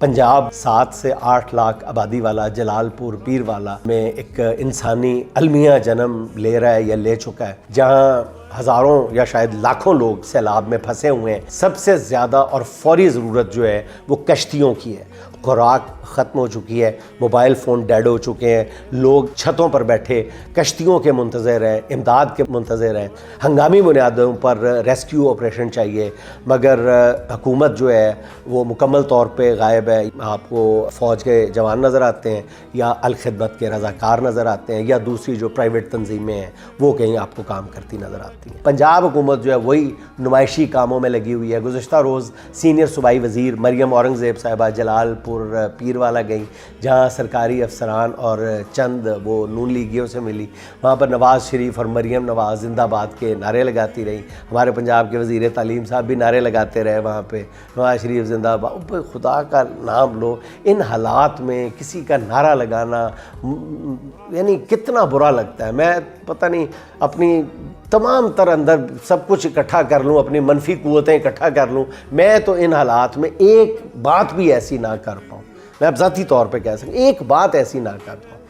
पंजाब 7 से 8 लाख आबादी वाला जलालपुर पीरवाला में एक इंसानी अलमिया जन्म ले रहा है या ले चुका है, जहाँ हज़ारों या शायद लाखों लोग सैलाब में फंसे हुए हैं। सबसे ज़्यादा और फौरी ज़रूरत जो है वो कश्तियों की है। खुराक ख़त्म हो चुकी है, मोबाइल फ़ोन डेड हो चुके हैं, लोग छतों पर बैठे कश्तियों के मुंतज़र हैं, इमदाद के मुंतज़र हैं। हंगामी बुनियादों पर रेस्क्यू ऑपरेशन चाहिए, मगर हुकूमत जो है वो मुकम्मल तौर पे गायब है। आपको फ़ौज के जवान नज़र आते हैं या अल-खिदमत के रज़ाकार नज़र आते हैं या दूसरी जो प्राइवेट तंजीमें हैं वो कहीं आपको काम करती नज़र आती हैं। पंजाब हुकूमत जो है वही नुमाइशी कामों में लगी हुई है। गुज़िश्ता रोज़ सीनियर सूबाई वज़ीर मरियम औरंगज़ेब साहिबा जलालपुर पीरवाला गई, जहाँ सरकारी अफसरान और चंद वो नून लीगियों से मिली। वहाँ पर नवाज़ शरीफ और मरियम नवाज़ जिंदाबाद के नारे लगाती रही। हमारे पंजाब के वज़ीर तालीम साहब भी नारे लगाते रहे वहाँ पे, नवाज़ शरीफ जिंदाबाद। खुदा का नाम लो, इन हालात में किसी का नारा लगाना यानी कितना बुरा लगता है। मैं पता नहीं अपनी तमाम तर अंदर सब कुछ इकट्ठा कर लूँ, अपनी मनफी क़ुव्वतें इकट्ठा कर लूँ, मैं तो इन हालात में एक बात भी ऐसी ना कर पाऊँ। मैं अब ज़ाती तौर पे कह सकूँ एक बात ऐसी ना कर पाऊँ।